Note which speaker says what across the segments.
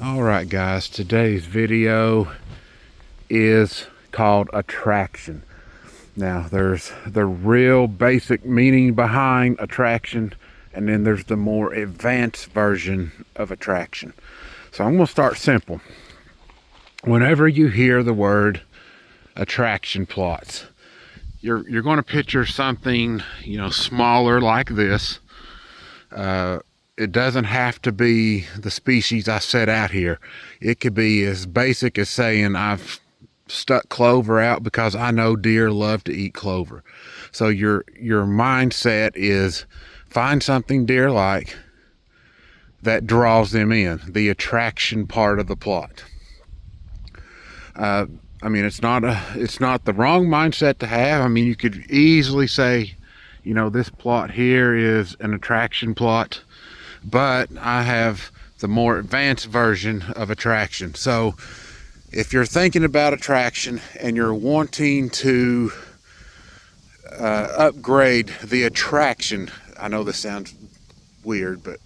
Speaker 1: All right, guys, today's video is called attraction. Now, there's the real basic meaning behind attraction, and then there's the more advanced version of attraction. So I'm going to start simple. Whenever you hear the word attraction plots, you're going to picture something, smaller like this. It doesn't have to be the species I set out here. It could be as basic as saying I've stuck clover out because I know deer love to eat clover. So your mindset is find something deer like that draws them in, the attraction part of the plot. It's not the wrong mindset to have. You could easily say, this plot here is an attraction plot, but I have the more advanced version of attraction. So if you're thinking about attraction and you're wanting to upgrade the attraction, I know this sounds weird, but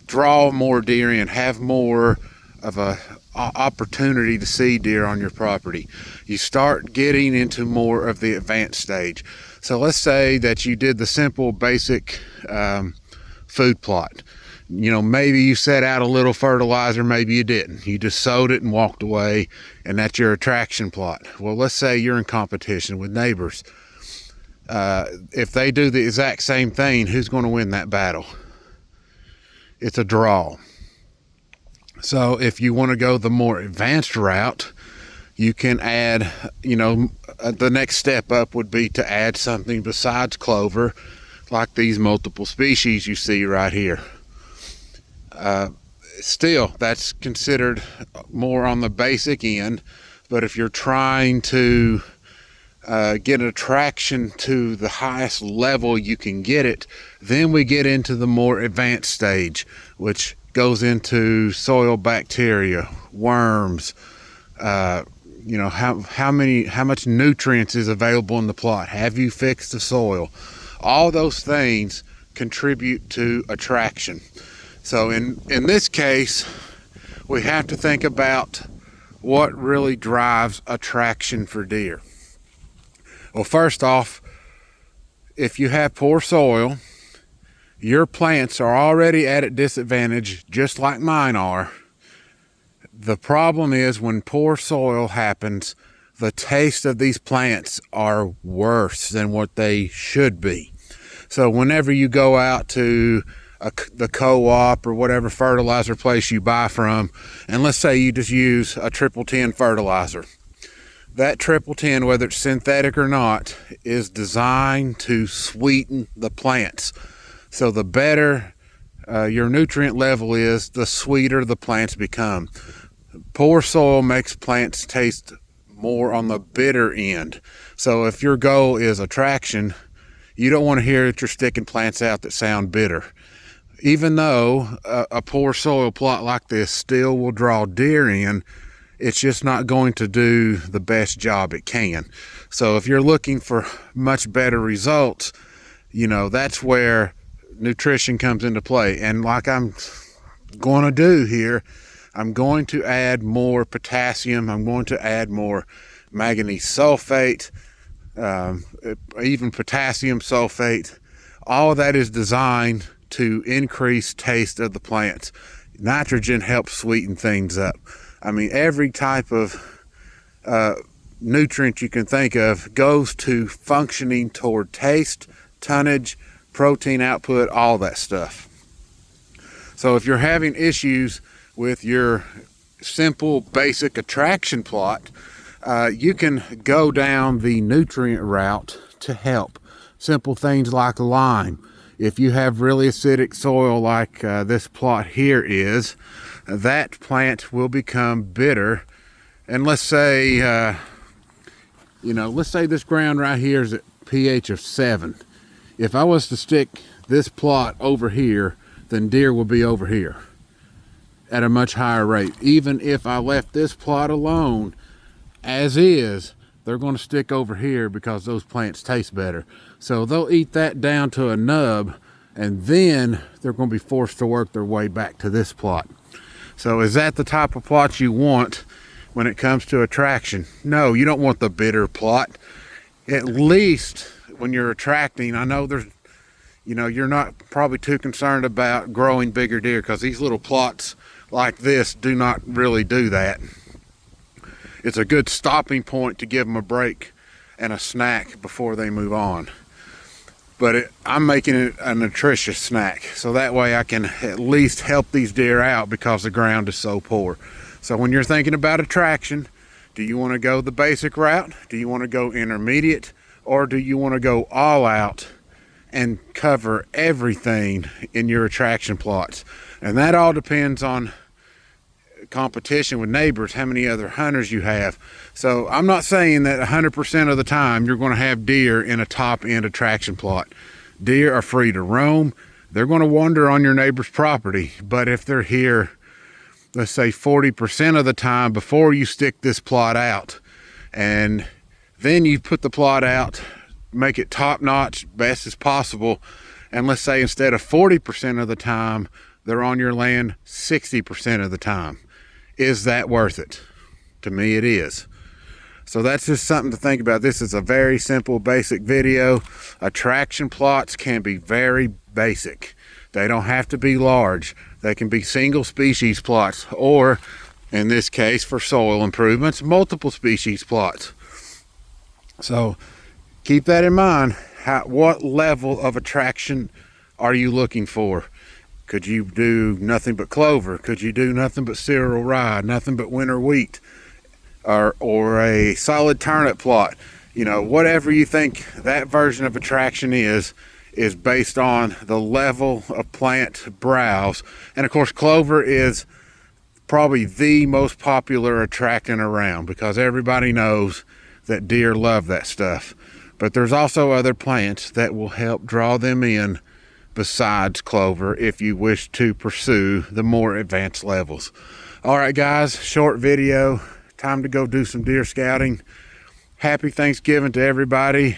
Speaker 1: draw more deer in, have more of a opportunity to see deer on your property, you start getting into more of the advanced stage. So let's say that you did the simple basic food plot. Maybe you set out a little fertilizer, maybe you didn't. You just sowed it and walked away, and that's your attraction plot. Well, let's say you're in competition with neighbors. If they do the exact same thing, who's going to win that battle? It's a draw. So if you want to go the more advanced route, you can add, the next step up would be to add something besides clover, like these multiple species you see right here. Still, that's considered more on the basic end, but if you're trying to get attraction to the highest level you can get it, then we get into the more advanced stage, which goes into soil bacteria, worms, how much nutrients is available in the plot. Have you fixed the soil? All those things contribute to attraction. So in this case, we have to think about what really drives attraction for deer. Well, first off, if you have poor soil, your plants are already at a disadvantage, just like mine are. The problem is when poor soil happens, the taste of these plants are worse than what they should be. So whenever you go out to the co-op or whatever fertilizer place you buy from, and let's say you just use a 1010 fertilizer, that 1010, whether it's synthetic or not, is designed to sweeten the plants. So the better your nutrient level is, the sweeter the plants become. Poor soil makes plants taste more on the bitter end. So if your goal is attraction, you don't want to hear that you're sticking plants out that sound bitter. Even though a poor soil plot like this still will draw deer in, it's just not going to do the best job it can. So if you're looking for much better results, that's where nutrition comes into play. And like I'm going to do here, I'm going to add more potassium. I'm going to add more manganese sulfate, even potassium sulfate. All of that is designed to increase taste of the plants. Nitrogen helps sweeten things up. Every type of nutrient you can think of goes to functioning toward taste, tonnage, protein output, all that stuff. So if you're having issues with your simple basic attraction plot, you can go down the nutrient route to help. Simple things like lime. If you have really acidic soil like this plot here is, that plant will become bitter. And let's say this ground right here is at pH of 7. If I was to stick this plot over here, then deer will be over here at a much higher rate. Even if I left this plot alone as is, they're going to stick over here because those plants taste better. So they'll eat that down to a nub, and then they're going to be forced to work their way back to this plot. So is that the type of plot you want when it comes to attraction? No, you don't want the bitter plot. At least when you're attracting, I know there's, you know, you're not probably too concerned about growing bigger deer, because these little plots like this do not really do that. It's a good stopping point to give them a break and a snack before they move on. But I'm making it a nutritious snack, so that way I can at least help these deer out because the ground is so poor. So when you're thinking about attraction, do you want to go the basic route? Do you want to go intermediate? Or do you want to go all out and cover everything in your attraction plots? And that all depends on competition with neighbors, how many other hunters you have. So I'm not saying that 100% of the time you're going to have deer in a top end attraction plot. Deer are free to roam. They're going to wander on your neighbor's property. But if they're here, let's say 40% of the time before you stick this plot out, and then you put the plot out, make it top notch, best as possible, and let's say instead of 40% of the time, they're on your land 60% of the time. Is that worth it? To me, it is. So that's just something to think about. This is a very simple, basic video. Attraction plots can be very basic. They don't have to be large. They can be single species plots, or in this case for soil improvements, multiple species plots. So keep that in mind. What level of attraction are you looking for? Could you do nothing but clover? Could you do nothing but cereal rye, nothing but winter wheat, or a solid turnip plot? You know, whatever you think that version of attraction is based on the level of plant browse. And of course, clover is probably the most popular attractant around, because everybody knows that deer love that stuff. But there's also other plants that will help draw them in besides clover if you wish to pursue the more advanced levels. All right, guys, short video. Time to go do some deer scouting. Happy Thanksgiving to everybody.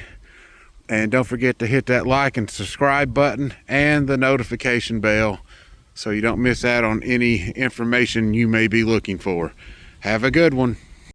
Speaker 1: And don't forget to hit that like and subscribe button and the notification bell so you don't miss out on any information you may be looking for. Have a good one.